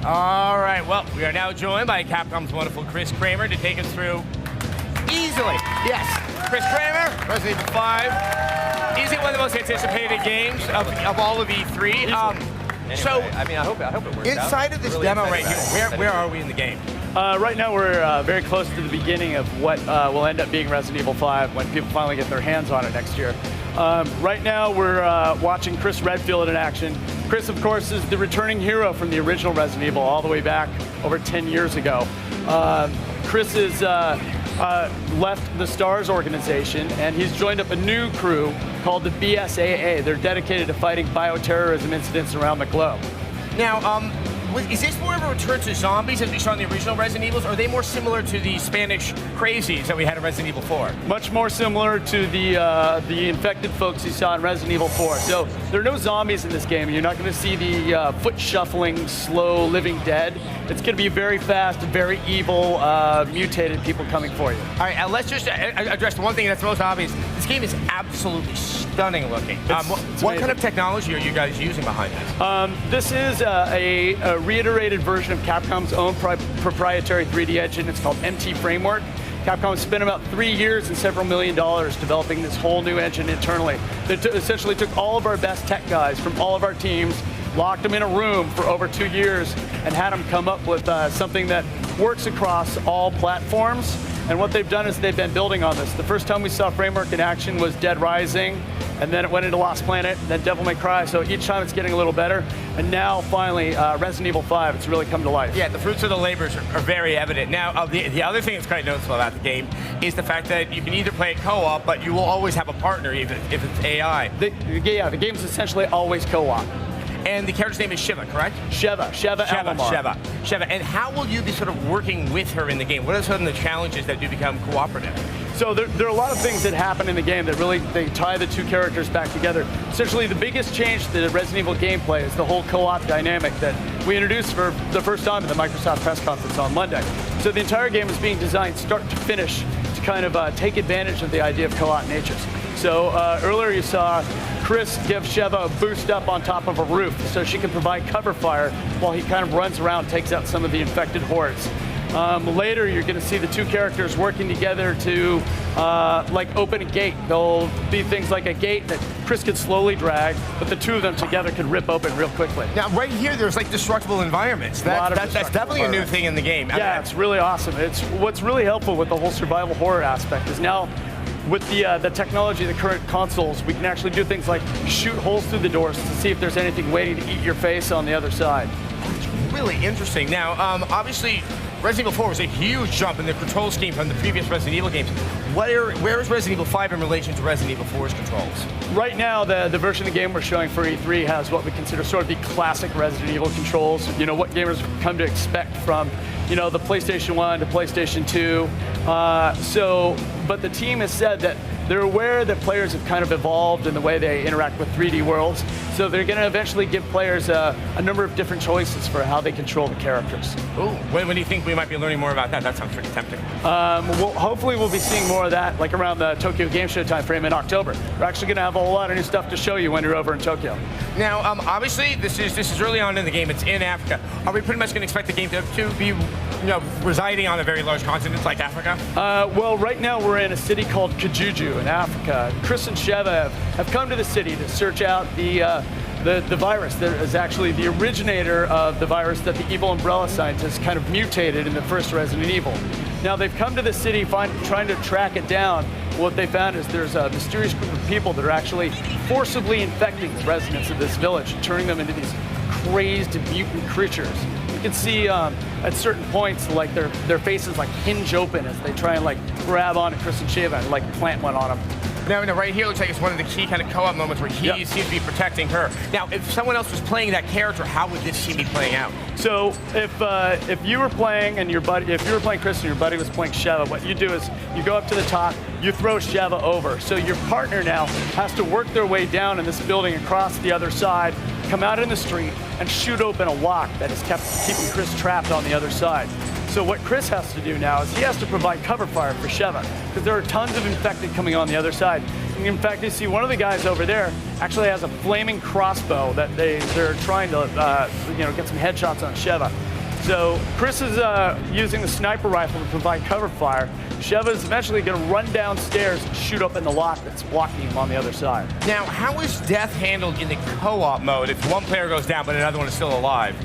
All right, well, we are now joined by Capcom's wonderful Chris Kramer to take us through easily. Yes, Chris Kramer, Resident Evil 5. Easily one of the most anticipated games of all of E3. Anyway, so, I mean, I hope it works out. Inside of this Really demo right excited here, about it. where are we in the game? Right now we're very close to the beginning of what will end up being Resident Evil 5 when people finally get their hands on it next year. Right now we're watching Chris Redfield in action. Chris, of course, is the returning hero from the original Resident Evil all the way back over 10 years ago. Chris has left the STARS organization and he's joined up a new crew called the BSAA. They're dedicated to fighting bioterrorism incidents around the globe. Now, is this more of a return to zombies as we saw in the original Resident Evils, or are they more similar to the Spanish crazies that we had in Resident Evil 4? Much more similar to the infected folks you saw in Resident Evil 4. So there are no zombies in this game. You're not going to see the foot shuffling, slow living dead. It's going to be very fast, very evil, mutated people coming for you. All right, let's just address the one thing that's most obvious. This game is absolutely stunning looking. What kind of technology are you guys using behind this? This is a reiterated version of Capcom's own proprietary 3D engine. It's called MT Framework. Capcom spent about 3 years and several $1 million developing this whole new engine internally. They essentially took all of our best tech guys from all of our teams, locked them in a room for over 2 years, and had them come up with something that works across all platforms. And what they've done is they've been building on this. The first time we saw Framework in action was Dead Rising, and then it went into Lost Planet, and then Devil May Cry, so each time it's getting a little better. And now, finally, Resident Evil 5, it's really come to life. Yeah, the fruits of the labors are very evident. Now, the other thing that's quite noticeable about the game is the fact that you can either play it co-op, but you will always have a partner, even if it's AI. Yeah, the game's essentially always co-op. And the character's name is Shiva, correct? Sheva Alomar. Sheva. And how will you be sort of working with her in the game? What are some of the challenges that do become cooperative? So there are a lot of things that happen in the game that really they tie the two characters back together. Essentially, the biggest change to the Resident Evil gameplay is the whole co-op dynamic that we introduced for the first time at the Microsoft press conference on Monday. So the entire game is being designed start to finish to kind of take advantage of the idea of co-op natures. So earlier you saw Chris give Sheva a boost up on top of a roof so she can provide cover fire while he kind of runs around and takes out some of the infected hordes. Later, you're going to see the two characters working together to like open a gate. There'll be things like a gate that Chris could slowly drag, but the two of them together could rip open real quickly. Now, right here, there's like destructible environments. That's definitely a new thing in the game. Yeah, it's really awesome. It's what's really helpful with the whole survival horror aspect is now with the technology of the current consoles, we can actually do things like shoot holes through the doors to see if there's anything waiting to eat your face on the other side. It's really interesting. Now, obviously, Resident Evil 4 was a huge jump in the control scheme from the previous Resident Evil games. Where is Resident Evil 5 in relation to Resident Evil 4's controls? Right now, the version of the game we're showing for E3 has what we consider sort of the classic Resident Evil controls. You know, what gamers come to expect from, you know, the PlayStation 1 to PlayStation 2. But the team has said that they're aware that players have kind of evolved in the way they interact with 3D worlds, so they're going to eventually give players a number of different choices for how they control the characters. Ooh, when do you think we might be learning more about that? That sounds pretty tempting. Hopefully we'll be seeing more of that, like around the Tokyo Game Show timeframe in October. We're actually going to have a whole lot of new stuff to show you when you're over in Tokyo. Now, obviously, this is early on in the game. It's in Africa. Are we pretty much going to expect the game to be, you know, residing on a very large continent like Africa? Well, right now we're in a city called Kajuju in Africa. Chris and Sheva have come to the city to search out the virus that is actually the originator of the virus that the evil Umbrella scientists kind of mutated in the first Resident Evil. Now they've come to the city trying to track it down. What they found is there's a mysterious group of people that are actually forcibly infecting the residents of this village, turning them into these crazed mutant creatures. You can see at certain points, like their faces like hinge open as they try and like grab onto Chris and Sheva and like plant one on them. Now, right here looks like it's one of the key kind of co-op moments where he seems to be protecting her. Now, if someone else was playing that character, how would this scene be playing out? So, if you were playing and if you were playing Chris and your buddy was playing Sheva, what you do is you go up to the top, you throw Sheva over. So your partner now has to work their way down in this building across the other side, come out in the street, and shoot open a lock that is keeping Chris trapped on the other side. So what Chris has to do now is he has to provide cover fire for Sheva, because there are tons of infected coming on the other side. And in fact, you see one of the guys over there actually has a flaming crossbow that they're trying to get some headshots on Sheva. So Chris is using the sniper rifle to provide cover fire. Sheva is eventually going to run downstairs and shoot up in the lock that's blocking him on the other side. Now, how is death handled in the co-op mode if one player goes down but another one is still alive?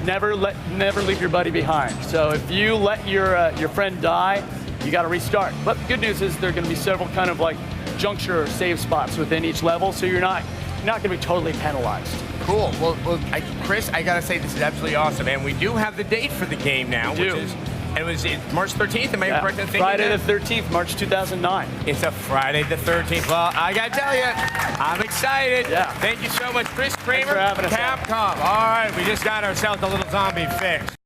Never leave your buddy behind. So if you let your friend die, you got to restart. But the good news is there are going to be several kind of like juncture or save spots within each level, so you're not going to be totally penalized. Cool. Well, Chris, I gotta say this is absolutely awesome, and we do have the date for the game now, We do. which is it was March 13th. Am I correct in thinking Friday that? the 13th, March 2009. It's a Friday the 13th. Well, I gotta tell you, I'm excited. Yeah. Thank you so much, Chris Kramer, for having us, Capcom. All right, we just got ourselves a little zombie fix.